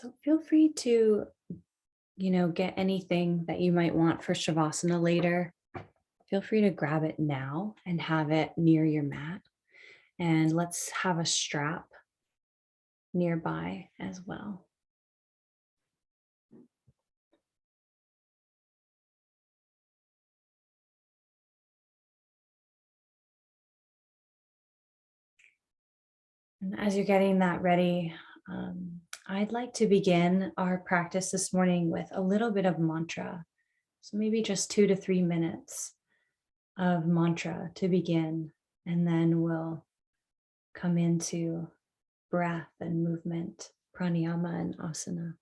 So feel free to, get anything that you might want for Shavasana later. Feel free to grab it now and have it near your mat. And let's have a strap nearby as well. And as you're getting that ready, I'd like to begin our practice this morning with a little bit of mantra. So maybe just 2 to 3 minutes of mantra to begin, and then we'll come into breath and movement, pranayama and asana.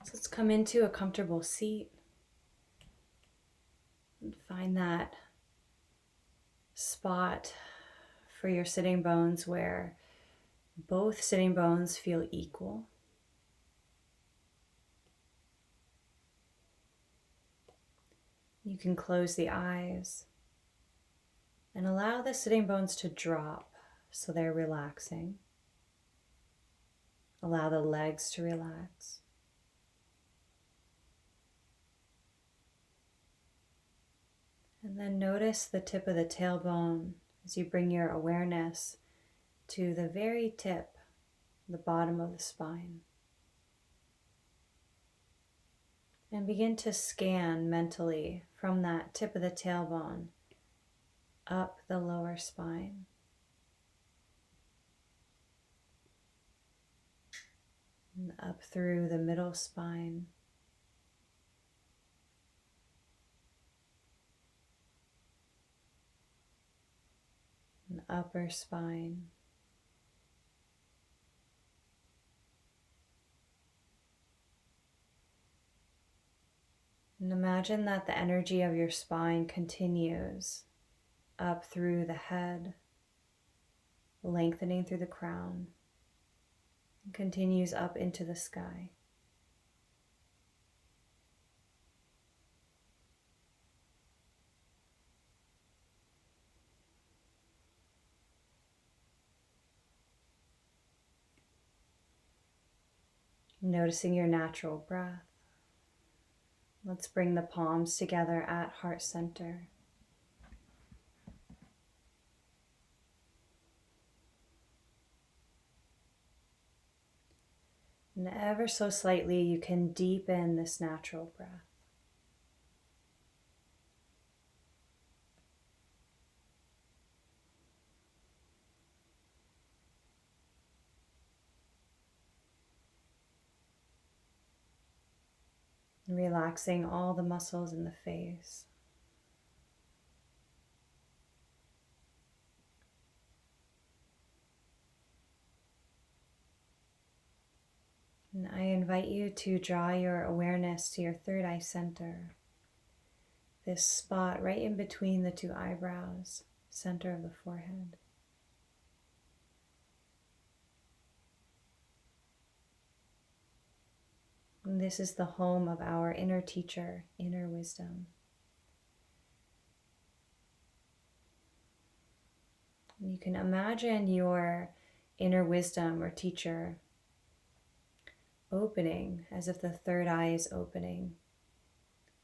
So let's come into a comfortable seat and find that spot for your sitting bones where both sitting bones feel equal. You can close the eyes and allow the sitting bones to drop so they're relaxing. Allow the legs to relax. And then notice the tip of the tailbone as you bring your awareness to the very tip, the bottom of the spine. And begin to scan mentally from that tip of the tailbone up the lower spine. And up through the middle spine. And upper spine. And imagine that the energy of your spine continues up through the head, lengthening through the crown, and continues up into the sky. Noticing your natural breath. Let's bring the palms together at heart center. And ever so slightly, you can deepen this natural breath. Relaxing all the muscles in the face. And I invite you to draw your awareness to your third eye center. This spot right in between the two eyebrows, center of the forehead. And this is the home of our inner teacher, inner wisdom. And you can imagine your inner wisdom or teacher opening as if the third eye is opening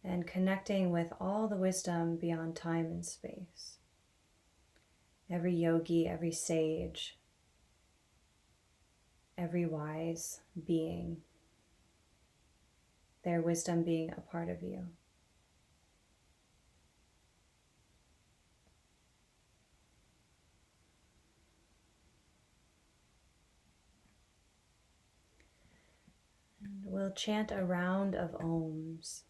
and connecting with all the wisdom beyond time and space. Every yogi, every sage, every wise being, their wisdom being a part of you. And we'll chant a round of ohms.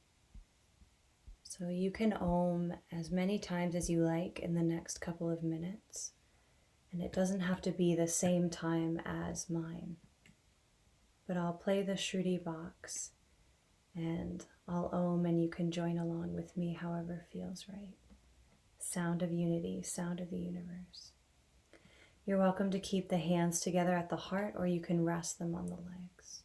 So you can ohm as many times as you like in the next couple of minutes. And it doesn't have to be the same time as mine. But I'll play the Shruti box. And I'll Om and you can join along with me however feels right. Sound of unity, sound of the universe. You're welcome to keep the hands together at the heart, or you can rest them on the legs.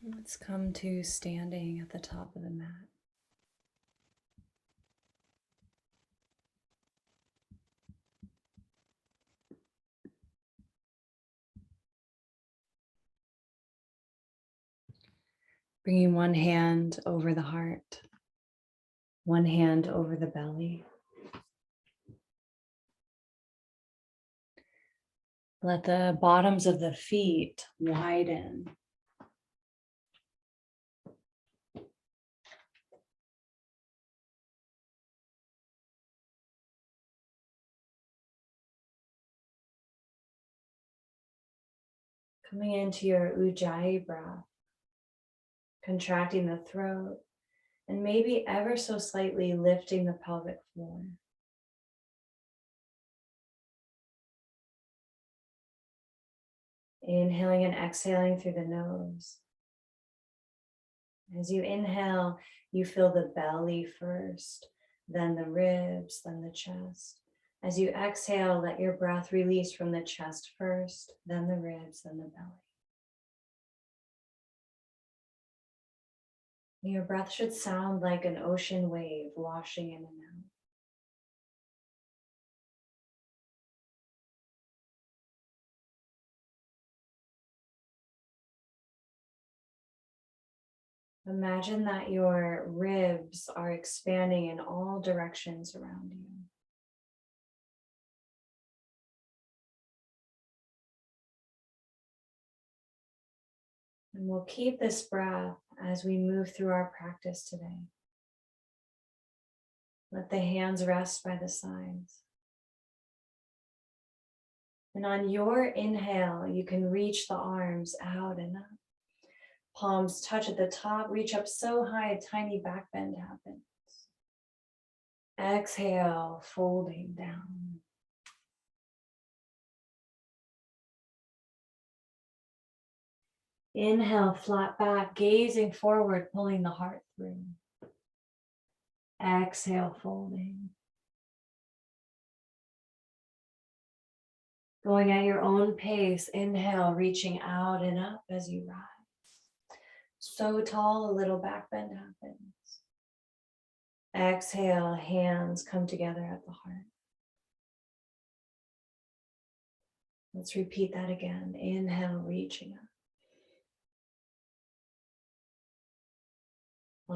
Let's come to standing at the top of the mat. Bringing one hand over the heart, one hand over the belly. Let the bottoms of the feet widen. Coming into your Ujjayi breath, contracting the throat, and maybe ever so slightly lifting the pelvic floor. Inhaling and exhaling through the nose. As you inhale, you feel the belly first, then the ribs, then the chest. As you exhale, let your breath release from the chest first, then the ribs, then the belly. Your breath should sound like an ocean wave washing in and out. Imagine that your ribs are expanding in all directions around you. And we'll keep this breath as we move through our practice today. Let the hands rest by the sides. And on your inhale, you can reach the arms out and up. Palms touch at the top, reach up so high a tiny back bend happens. Exhale, folding down. Inhale, flat back, gazing forward, pulling the heart through. Exhale, folding. Going at your own pace, inhale, reaching out and up as you rise. So tall, a little back bend happens. Exhale, hands come together at the heart. Let's repeat that again. Inhale, reaching up.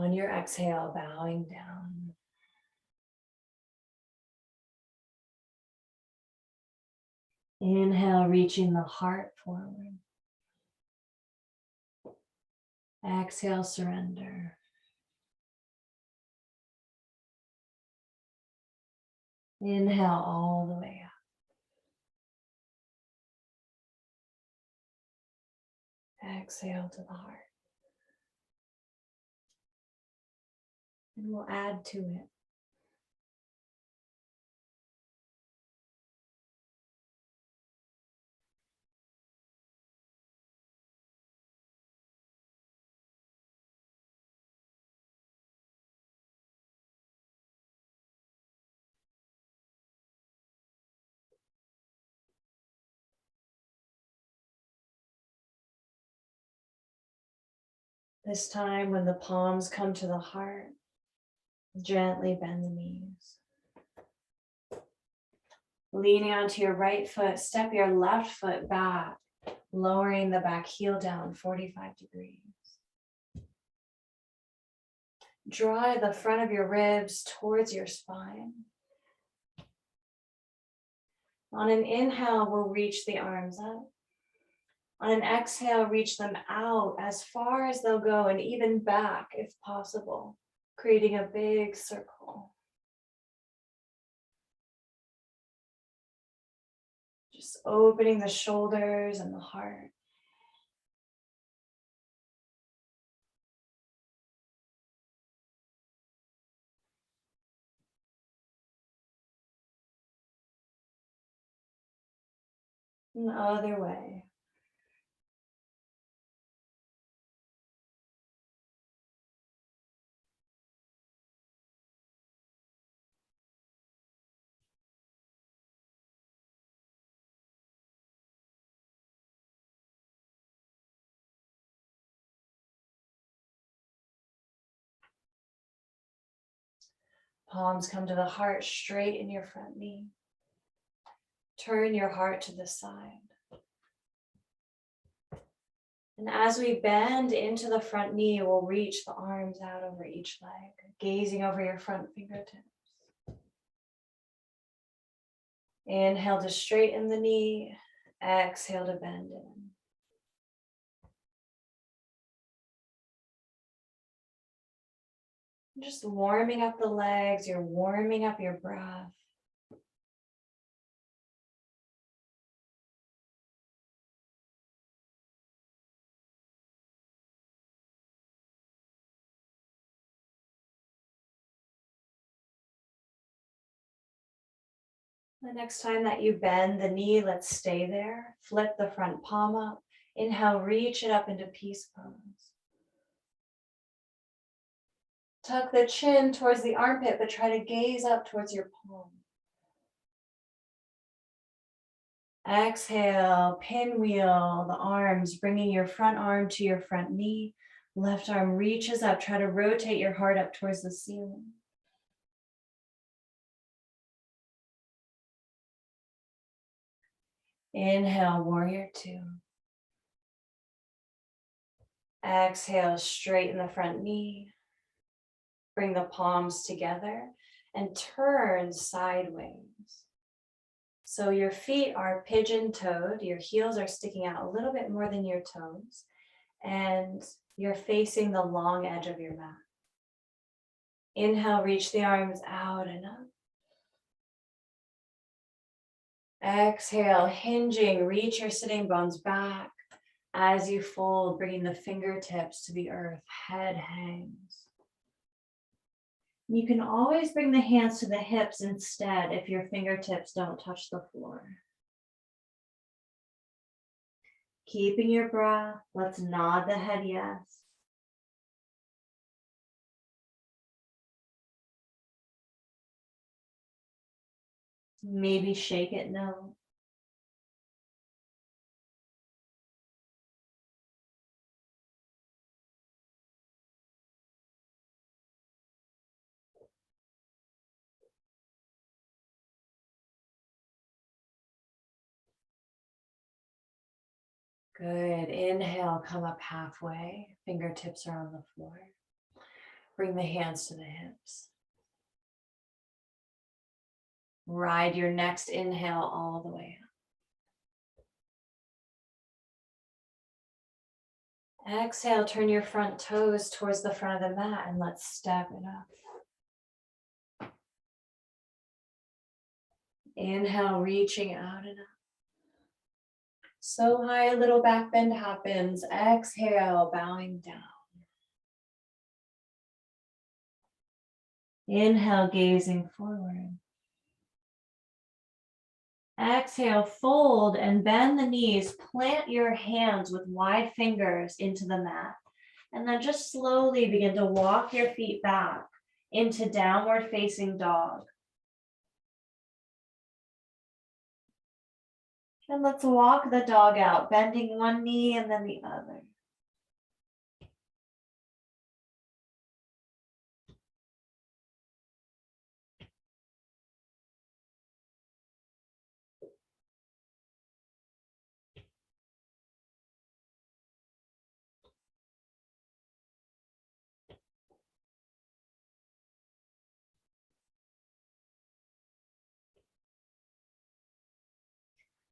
On your exhale, bowing down. Inhale, reaching the heart forward. Exhale, surrender. Inhale all the way up. Exhale to the heart. And we'll add to it. This time when the palms come to the heart, gently bend the knees. Leaning onto your right foot, step your left foot back, lowering the back heel down 45 degrees. Draw the front of your ribs towards your spine. On an inhale, we'll reach the arms up. On an exhale, reach them out as far as they'll go and even back if possible, creating a big circle. Just opening the shoulders and the heart. And the other way. Palms come to the heart, straighten your front knee. Turn your heart to the side. And as we bend into the front knee, we'll reach the arms out over each leg, gazing over your front fingertips. Inhale to straighten the knee, exhale to bend in. Just warming up the legs, you're warming up your breath. The next time that you bend the knee, let's stay there. Flip the front palm up. Inhale, reach it up into peace pose. Tuck the chin towards the armpit, but try to gaze up towards your palm. Exhale, pinwheel the arms, bringing your front arm to your front knee. Left arm reaches up. Try to rotate your heart up towards the ceiling. Inhale, warrior two. Exhale, straighten the front knee. Bring the palms together and turn sideways. So your feet are pigeon-toed. Your heels are sticking out a little bit more than your toes. And you're facing the long edge of your mat. Inhale, reach the arms out and up. Exhale, hinging, reach your sitting bones back. As you fold, bringing the fingertips to the earth, head hangs. You can always bring the hands to the hips instead if your fingertips don't touch the floor. Keeping your breath, let's nod the head yes. Maybe shake it no. Good. Inhale, come up halfway. Fingertips are on the floor. Bring the hands to the hips. Ride your next inhale all the way up. Exhale, turn your front toes towards the front of the mat and let's step it up. Inhale, reaching out and up. So high, a little back bend happens. Exhale, bowing down. Inhale, gazing forward. Exhale, fold and bend the knees. Plant your hands with wide fingers into the mat. And then just slowly begin to walk your feet back into downward facing dog. And let's walk the dog out, bending one knee and then the other.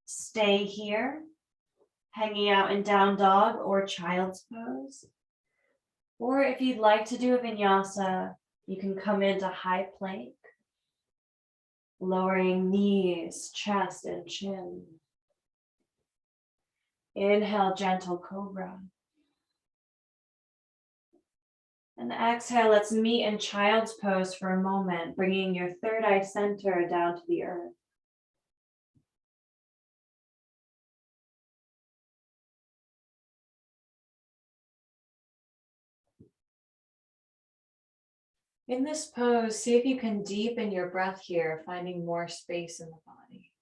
Stay here, hanging out in down dog or child's pose. Or if you'd like to do a vinyasa, you can come into high plank, lowering knees, chest, and chin. Inhale, gentle cobra. And exhale, let's meet in child's pose for a moment, bringing your third eye center down to the earth. In this pose, see if you can deepen your breath here, finding more space in the body.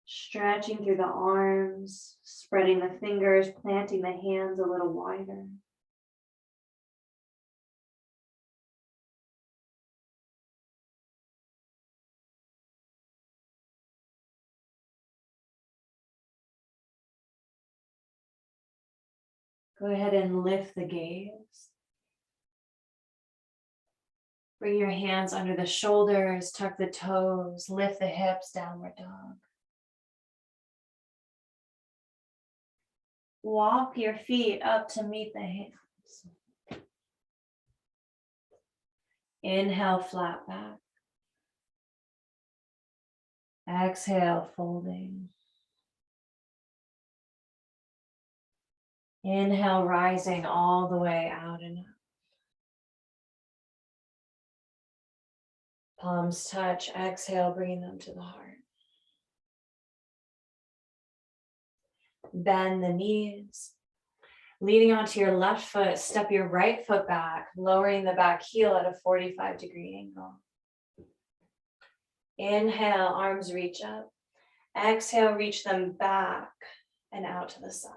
Stretching through the arms, spreading the fingers, planting the hands a little wider. Go ahead and lift the gaze. Bring your hands under the shoulders, tuck the toes, lift the hips, downward dog. Walk your feet up to meet the hands. Inhale, flat back. Exhale, folding. Inhale, rising all the way out and up. Palms touch. Exhale, bringing them to the heart. Bend the knees. Leaning onto your left foot, step your right foot back, lowering the back heel at a 45-degree angle. Inhale, arms reach up. Exhale, reach them back and out to the sides.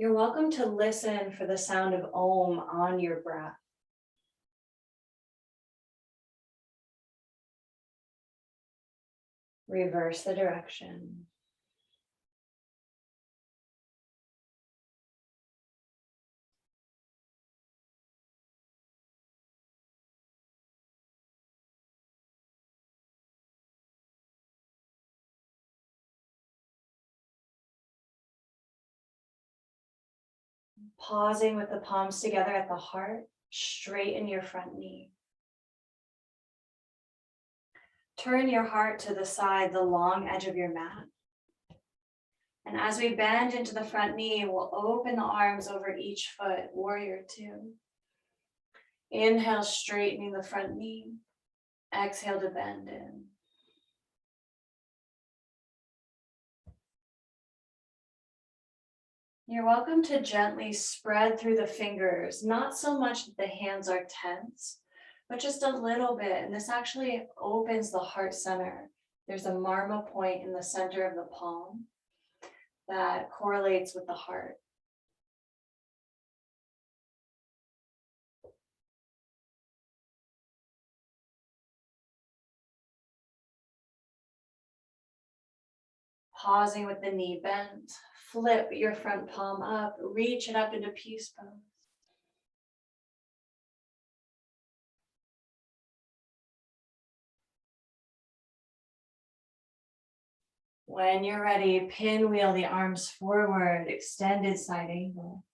You're welcome to listen for the sound of Om on your breath. Reverse the direction. Pausing with the palms together at the heart, straighten your front knee. Turn your heart to the side, the long edge of your mat. And as we bend into the front knee, we'll open the arms over each foot, warrior two. Inhale, straightening the front knee. Exhale to bend in. You're welcome to gently spread through the fingers, not so much that the hands are tense, but just a little bit. And this actually opens the heart center. There's a marma point in the center of the palm that correlates with the heart. Pausing with the knee bent, flip your front palm up, reach it up into peace pose. When you're ready, pinwheel the arms forward, extended side angle.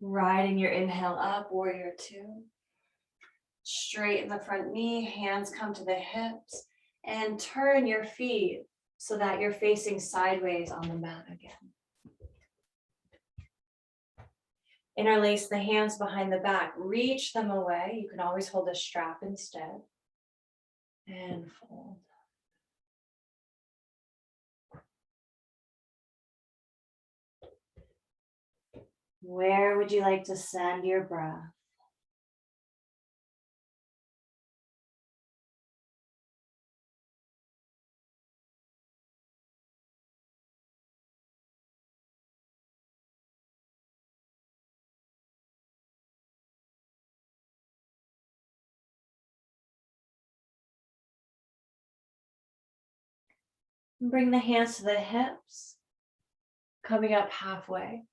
Riding your inhale up, warrior two. Straighten the front knee, hands come to the hips, and turn your feet so that you're facing sideways on the mat again. Interlace the hands behind the back, reach them away. You can always hold a strap instead. And fold. Where would you like to send your breath? Bring the hands to the hips, coming up halfway.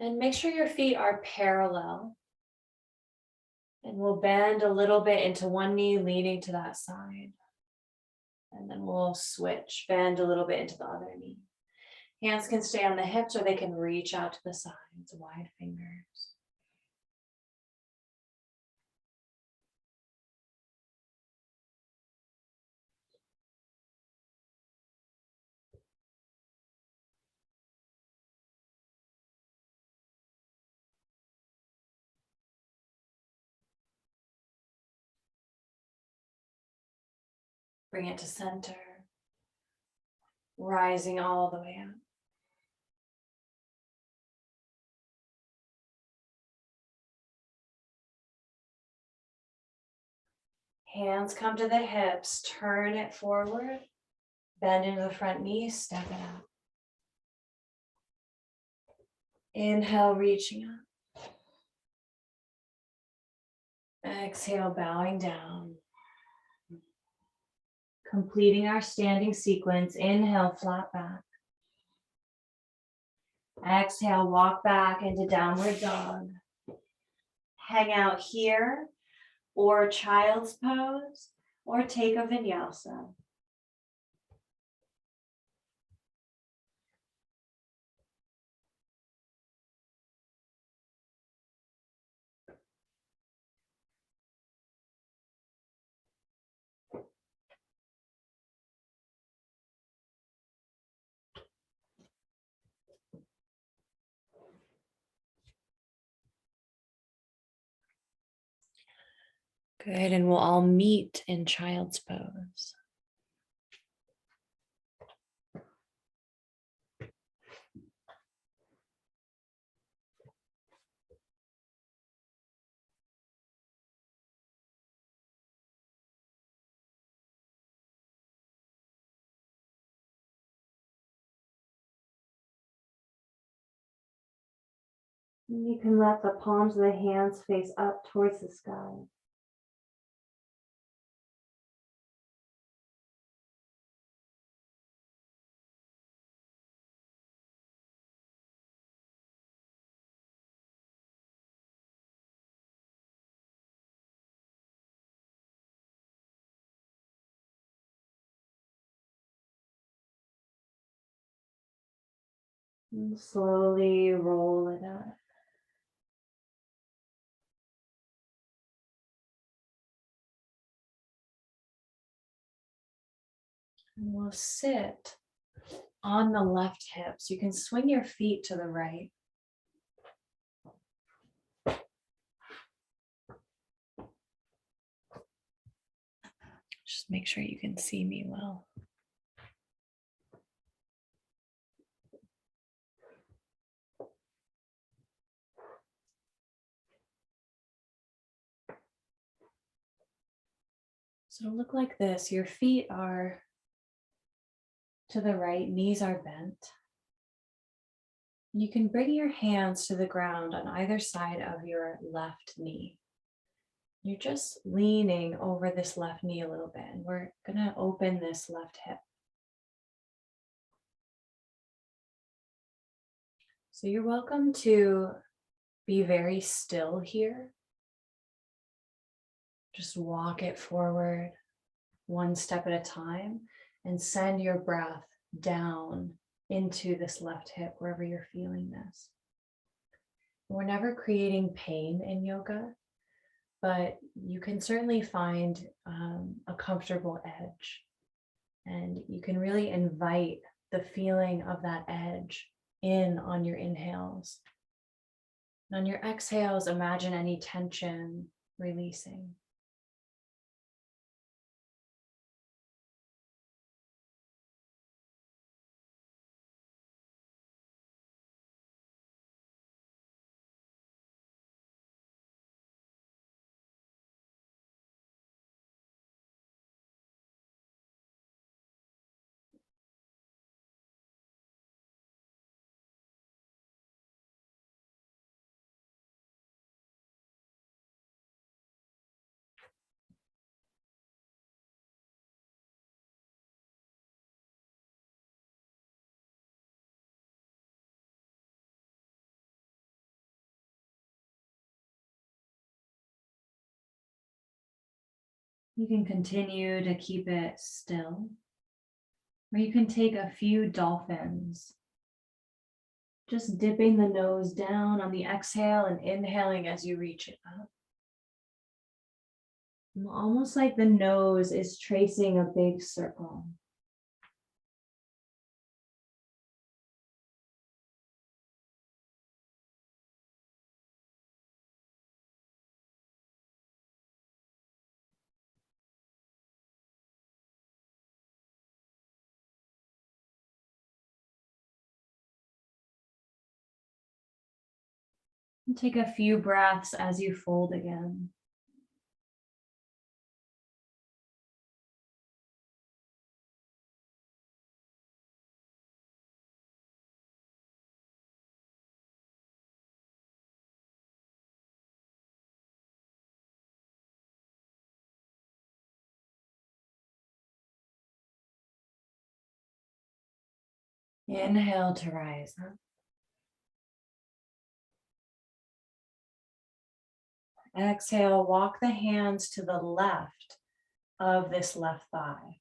And make sure your feet are parallel. And we'll bend a little bit into one knee, leaning to that side. And then we'll switch, bend a little bit into the other knee. Hands can stay on the hips or they can reach out to the sides, wide fingers. Bring it to center, rising all the way up. Hands come to the hips, turn it forward, bend into the front knee, step it out. Inhale, reaching up. Exhale, bowing down. Completing our standing sequence. Inhale, flat back. Exhale, walk back into downward dog. Hang out here, or child's pose, or take a vinyasa. Good, and we'll all meet in child's pose. You can let the palms of the hands face up towards the sky. And slowly roll it up. And we'll sit on the left hip. So you can swing your feet to the right. Just make sure you can see me well. So it'll look like this. Your feet are to the right, knees are bent. You can bring your hands to the ground on either side of your left knee. You're just leaning over this left knee a little bit, and we're gonna open this left hip. So you're welcome to be very still here. Just walk it forward one step at a time and send your breath down into this left hip, wherever you're feeling this. We're never creating pain in yoga, but you can certainly find a comfortable edge. And you can really invite the feeling of that edge in on your inhales. And on your exhales, imagine any tension releasing. You can continue to keep it still, or you can take a few dolphins, just dipping the nose down on the exhale and inhaling as you reach it up. Almost like the nose is tracing a big circle. And take a few breaths as you fold again. Inhale to rise up. Exhale, walk the hands to the left of this left thigh.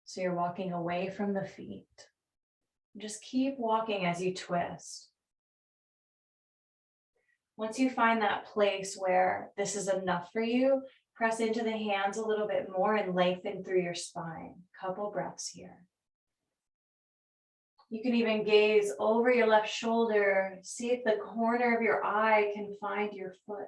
So you're walking away from the feet. Just keep walking as you twist. Once you find that place where this is enough for you, press into the hands a little bit more and lengthen through your spine. Couple breaths here. You can even gaze over your left shoulder, see if the corner of your eye can find your foot.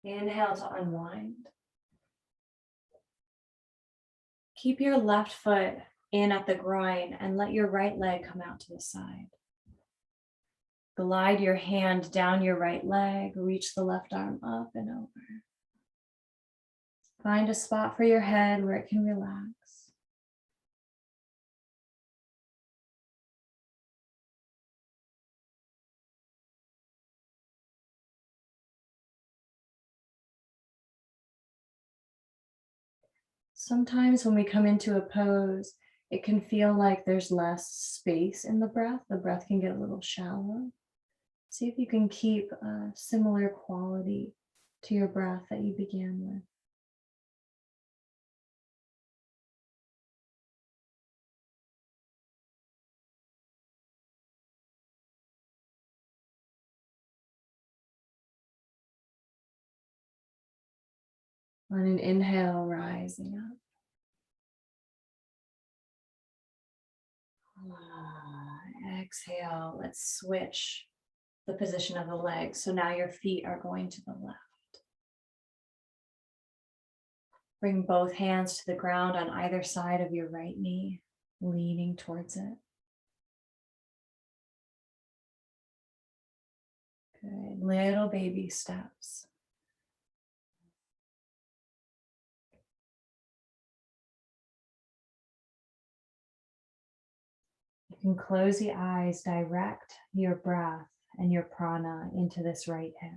Inhale to unwind. Keep your left foot in at the groin and let your right leg come out to the side. Glide your hand down your right leg, reach the left arm up and over. Find a spot for your head where it can relax. Sometimes when we come into a pose, it can feel like there's less space in the breath. The breath can get a little shallow. See if you can keep a similar quality to your breath that you began with. On an inhale, rising up. Exhale, let's switch the position of the legs. So now your feet are going to the left. Bring both hands to the ground on either side of your right knee, leaning towards it. Good, little baby steps. You can close the eyes, direct your breath and your prana into this right hip.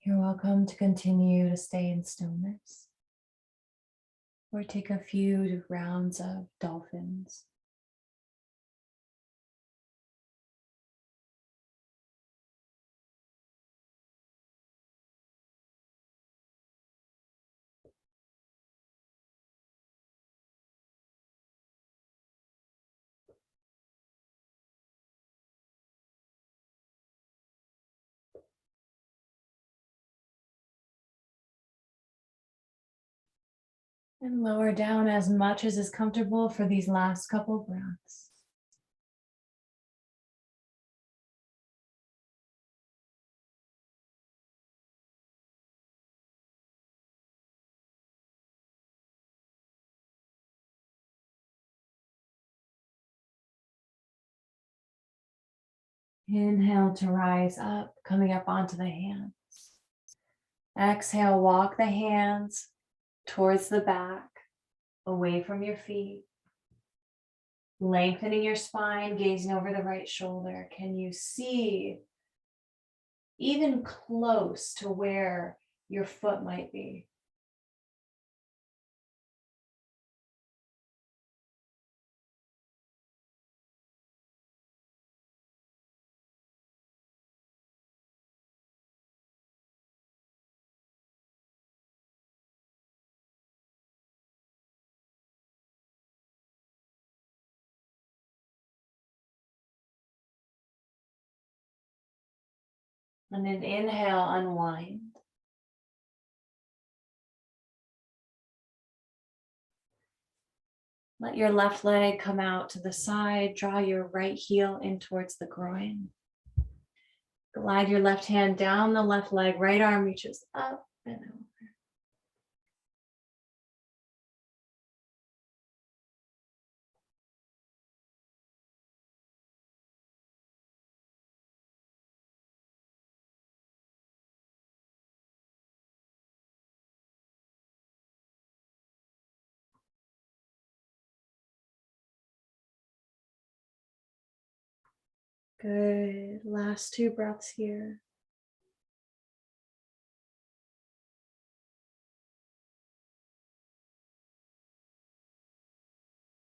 You're welcome to continue to stay in stillness or take a few rounds of dolphins. And lower down as much as is comfortable for these last couple breaths. Inhale to rise up, coming up onto the hands. Exhale, walk the hands towards the back, away from your feet. Lengthening your spine, gazing over the right shoulder. Can you see even close to where your foot might be? And then inhale, unwind. Let your left leg come out to the side. Draw your right heel in towards the groin. Glide your left hand down the left leg. Right arm reaches up and over. Good. Last 2 breaths here.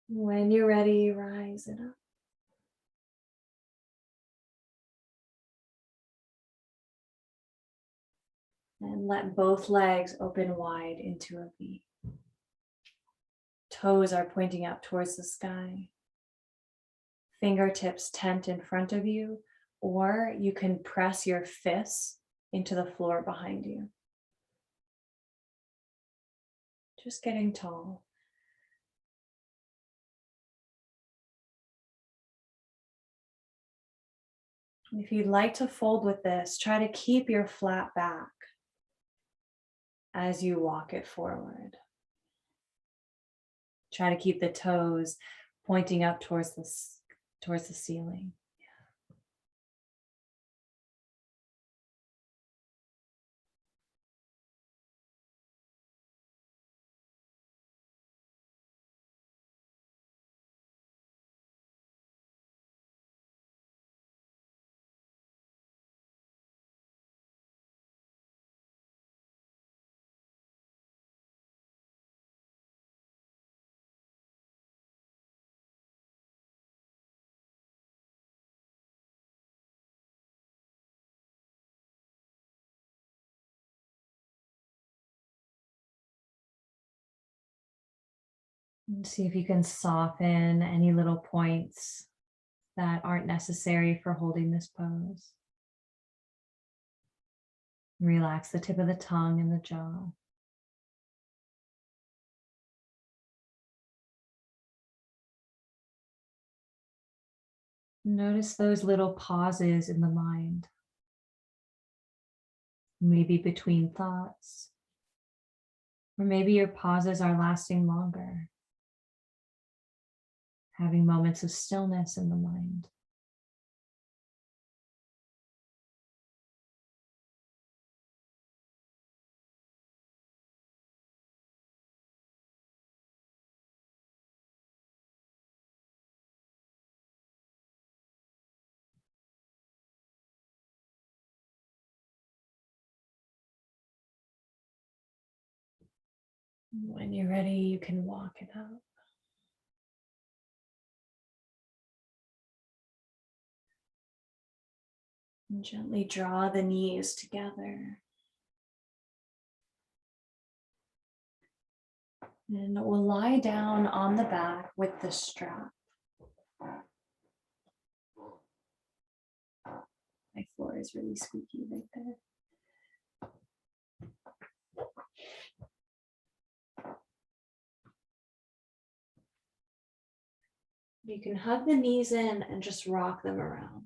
When you're ready, rise it up. And let both legs open wide into a V. Toes are pointing up towards the sky. Fingertips tent in front of you, or you can press your fists into the floor behind you. Just getting tall. If you'd like to fold with this, try to keep your flat back as you walk it forward. Try to keep the toes pointing up towards the ceiling. And see if you can soften any little points that aren't necessary for holding this pose. Relax the tip of the tongue and the jaw. Notice those little pauses in the mind, maybe between thoughts, or maybe your pauses are lasting longer, having moments of stillness in the mind. When you're ready, you can walk it out. And gently draw the knees together. And we'll lie down on the back with the strap. My floor is really squeaky right there. You can hug the knees in and just rock them around.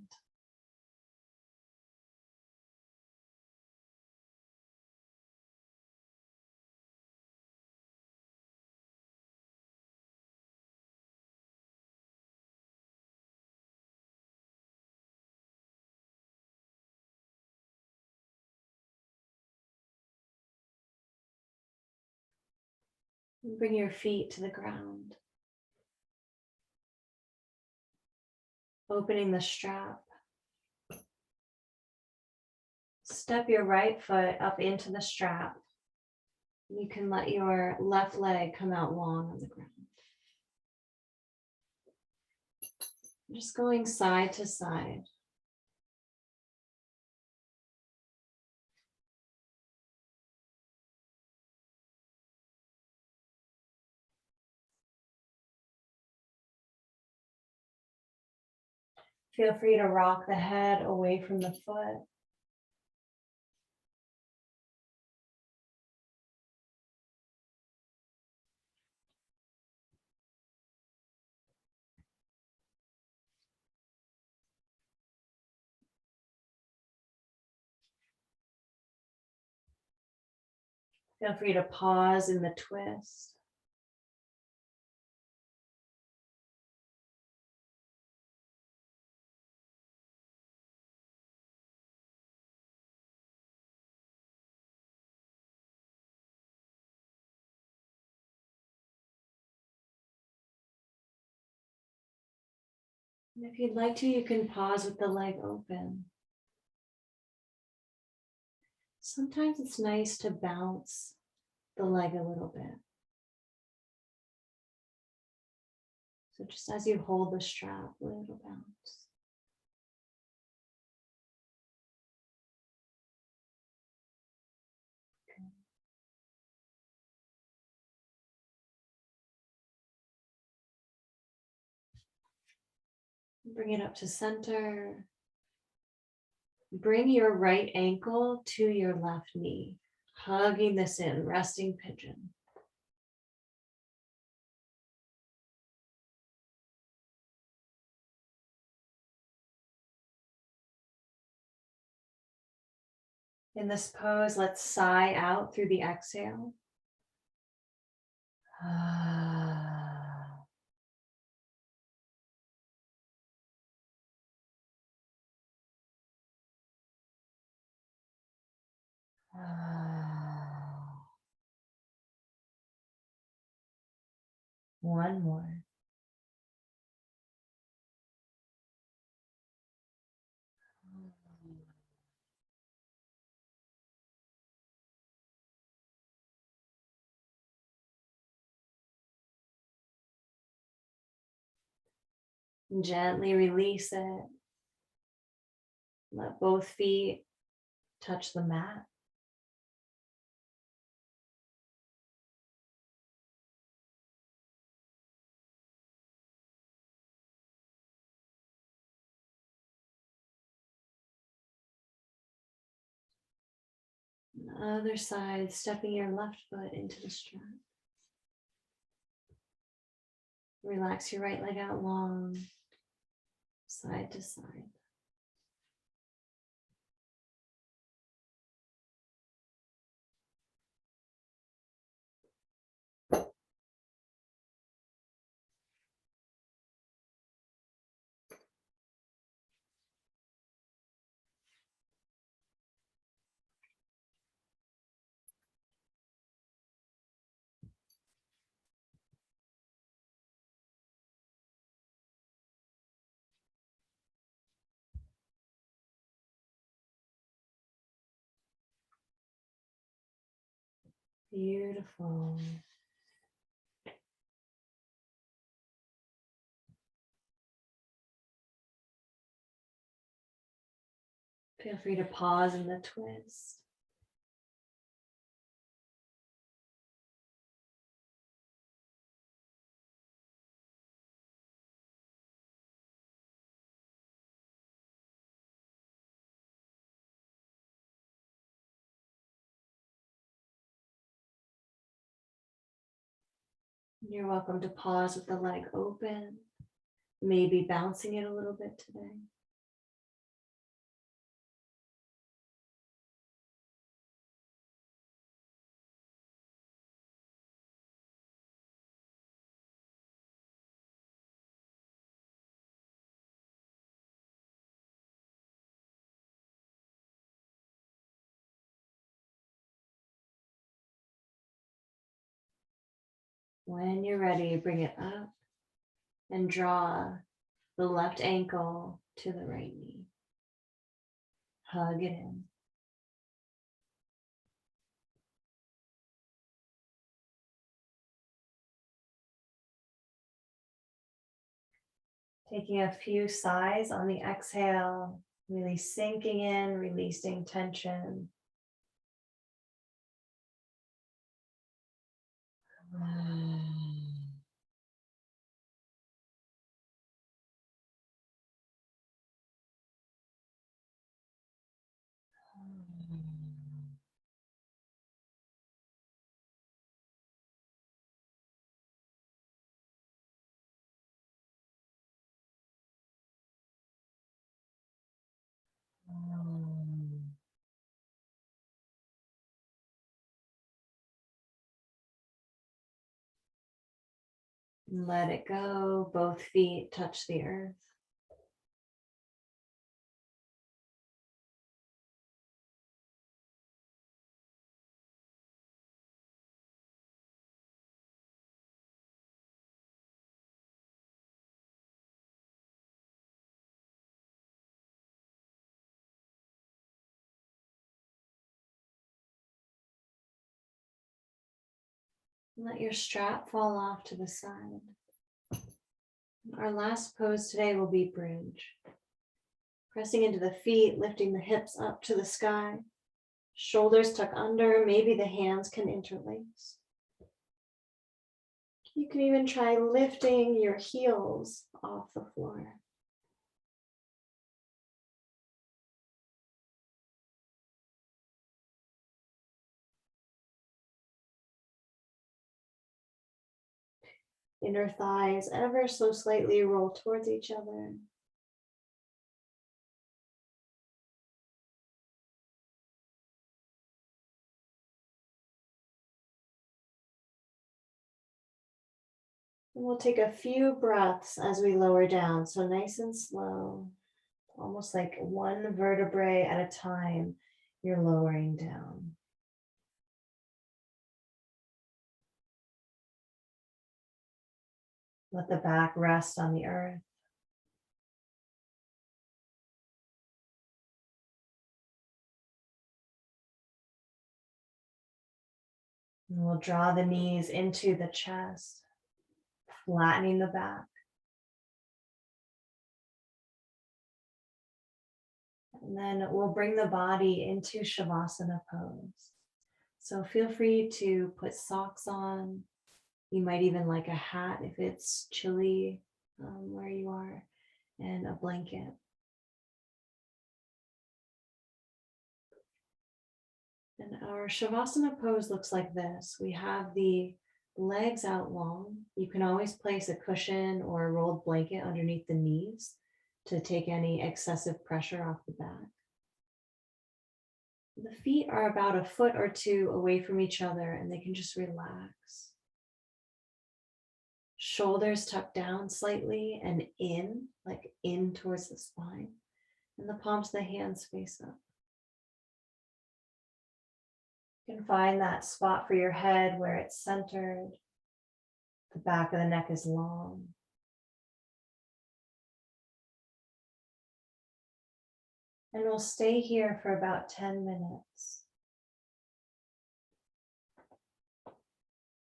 And bring your feet to the ground. Opening the strap. Step your right foot up into the strap. You can let your left leg come out long on the ground. Just going side to side. Feel free to rock the head away from the foot. Feel free to pause in the twist. And if you'd like to, you can pause with the leg open. Sometimes it's nice to bounce the leg a little bit. So just as you hold the strap, a little bounce. Bring it up to center. Bring your right ankle to your left knee, hugging this in, resting pigeon. In this pose, let's sigh out through the exhale. One more. Gently release it. Let both feet touch the mat. Other side, stepping your left foot into the strap. Relax your right leg out long, side to side. Beautiful. Feel free to pause in the twist. You're welcome to pause with the leg open, maybe bouncing it a little bit today. When you're ready, bring it up and draw the left ankle to the right knee. Hug it in. Taking a few sighs on the exhale, really sinking in, releasing tension. Let it go. Both feet touch the earth. Let your strap fall off to the side. Our last pose today will be bridge. Pressing into the feet, lifting the hips up to the sky. Shoulders tuck under, maybe the hands can interlace. You can even try lifting your heels off the floor. Inner thighs ever so slightly roll towards each other. And we'll take a few breaths as we lower down. So nice and slow, almost like one vertebrae at a time, you're lowering down. Let the back rest on the earth. And we'll draw the knees into the chest, flattening the back. And then we'll bring the body into Shavasana Pose. So feel free to put socks on. You might even like a hat if it's chilly where you are, and a blanket. And our Shavasana pose looks like this. We have the legs out long. You can always place a cushion or a rolled blanket underneath the knees to take any excessive pressure off the back. The feet are about a foot or two away from each other, and they can just relax. Shoulders tucked down slightly and in, like in towards the spine. And the palms of the hands face up. You can find that spot for your head where it's centered. The back of the neck is long. And we'll stay here for about 10 minutes.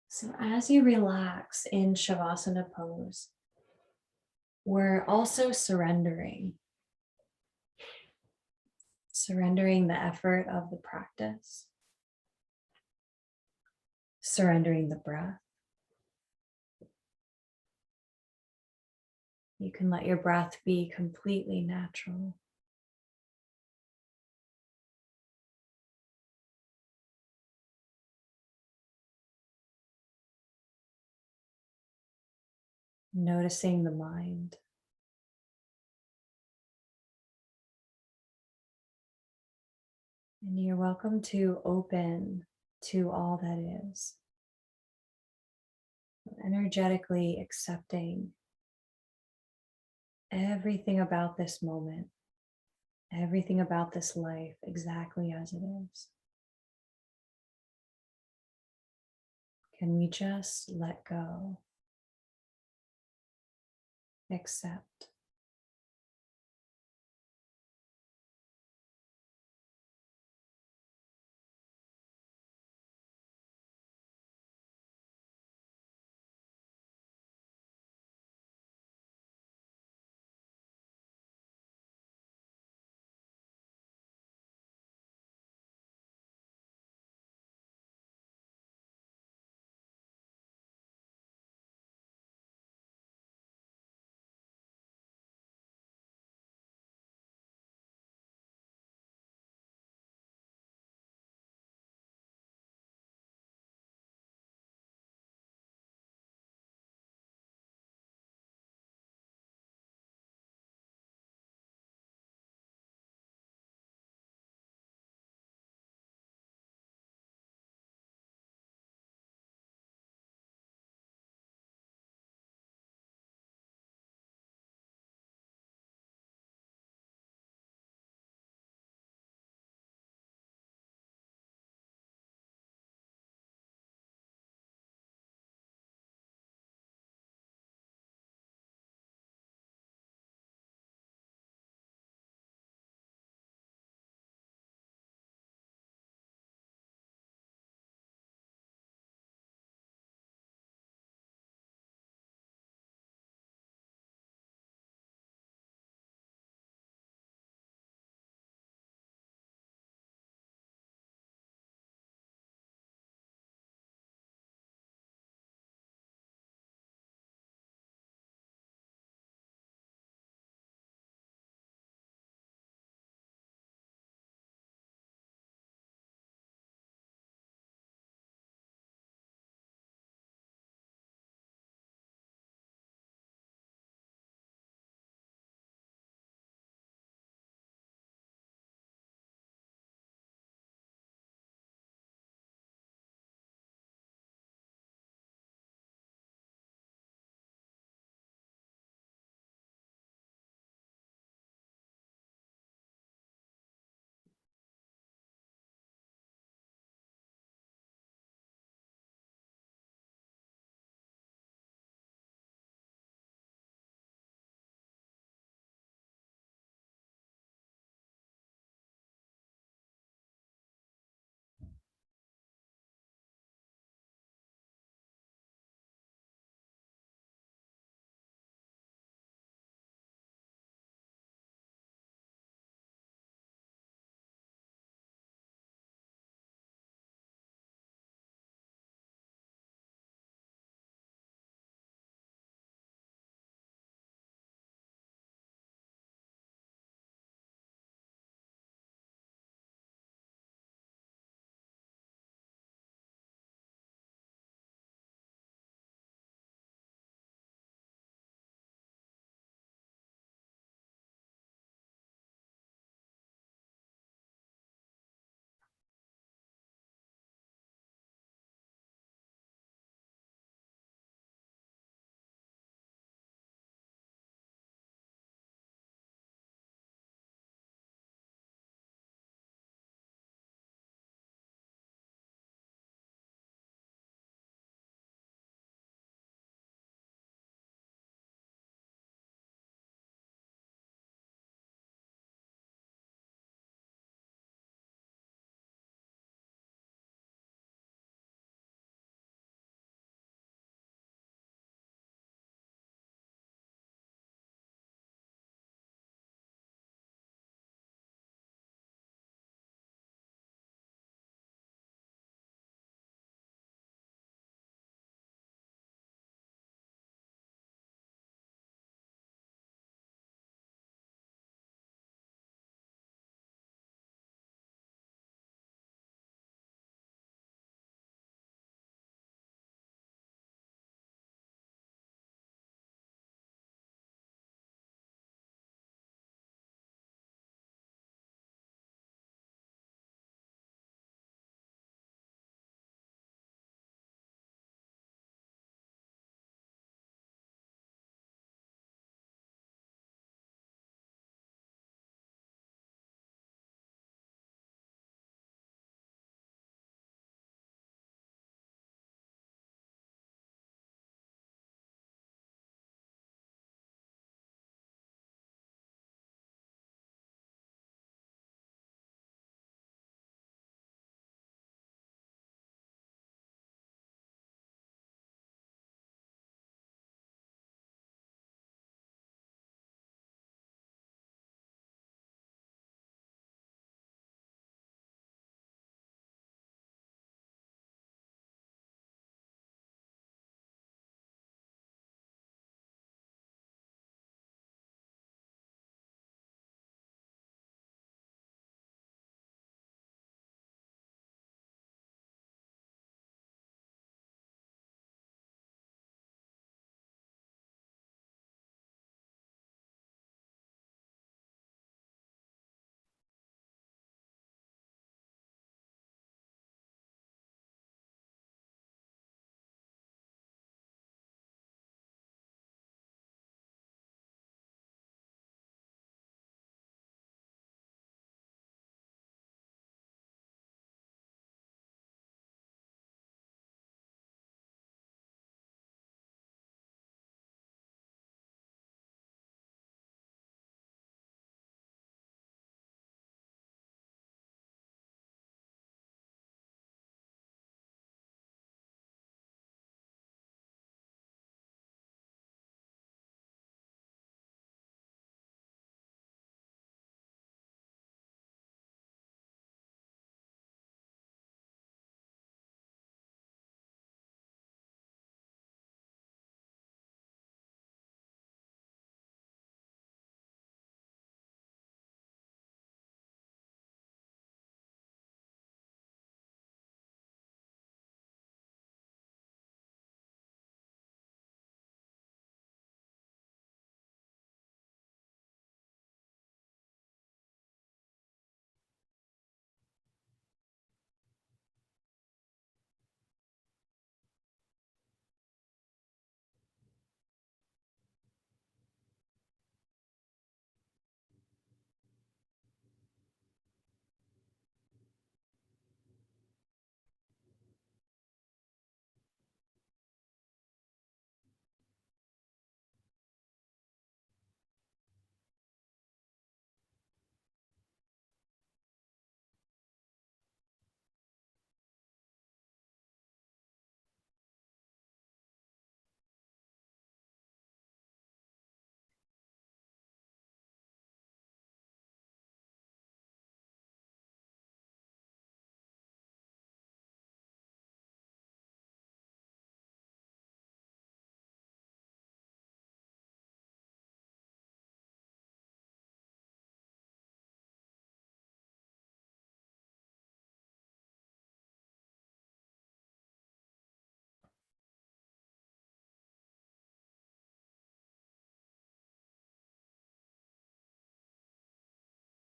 So as you relax in Shavasana pose, we're also surrendering. Surrendering the effort of the practice. Surrendering the breath. You can let your breath be completely natural. Noticing the mind. And you're welcome to open to all that is. Energetically accepting everything about this moment, everything about this life exactly as it is. Can we just let go? Accept.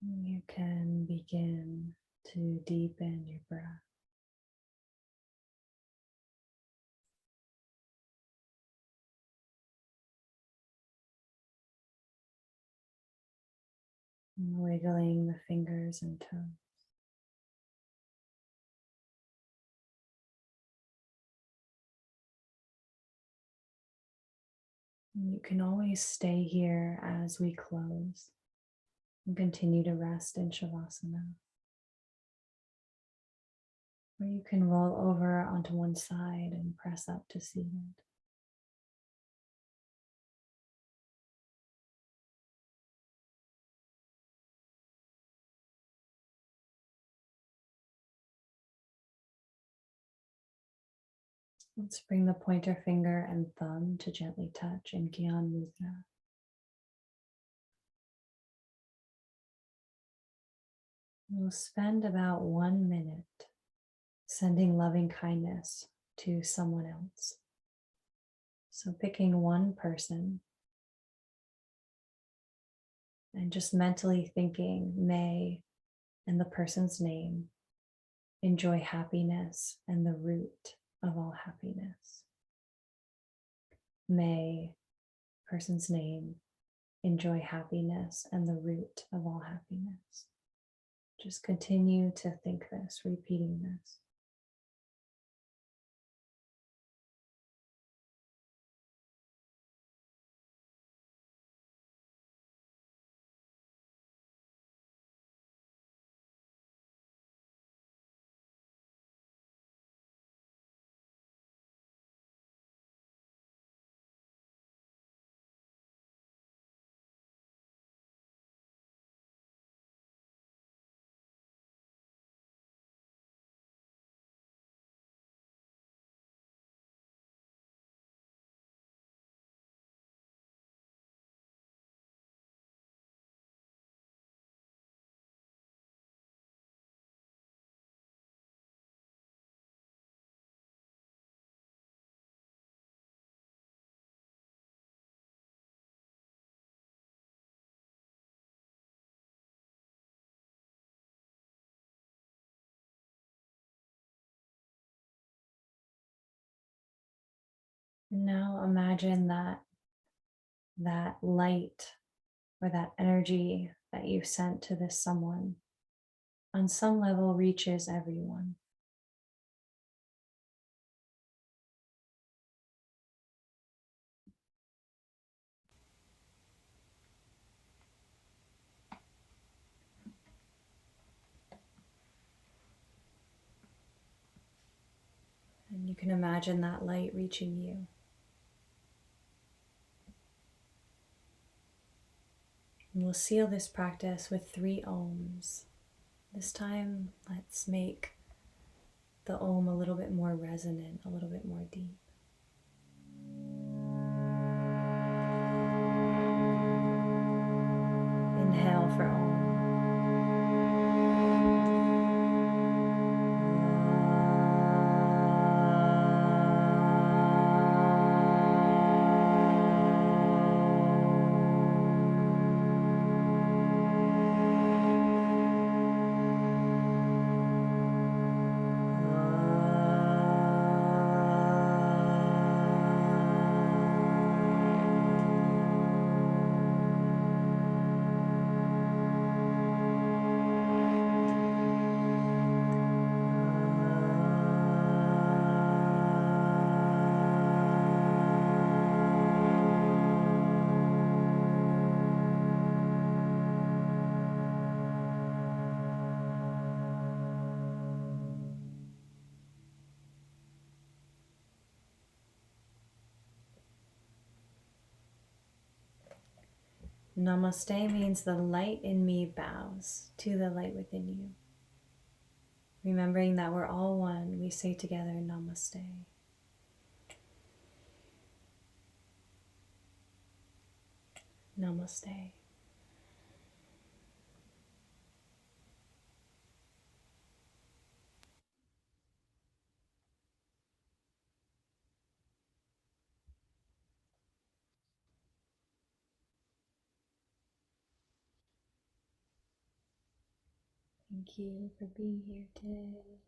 You can begin to deepen your breath. Wiggling the fingers and toes. You can always stay here as we close and continue to rest in Shavasana. Or you can roll over onto one side and press up to seated. Let's bring the pointer finger and thumb to gently touch in Gyan Mudra. We'll spend about 1 minute sending loving kindness to someone else. So picking one person and just mentally thinking, may, and the person's name, enjoy happiness and the root of all happiness. May, person's name, enjoy happiness and the root of all happiness. Just continue to think this, repeating this. And now imagine that light or that energy that you sent to this someone on some level reaches everyone. And you can imagine that light reaching you. And we'll seal this practice with 3 ohms. This time, let's make the ohm a little bit more resonant, a little bit more deep. Inhale for Om. Namaste means the light in me bows to the light within you. Remembering that we're all one, we say together, Namaste. Namaste. Thank you for being here today.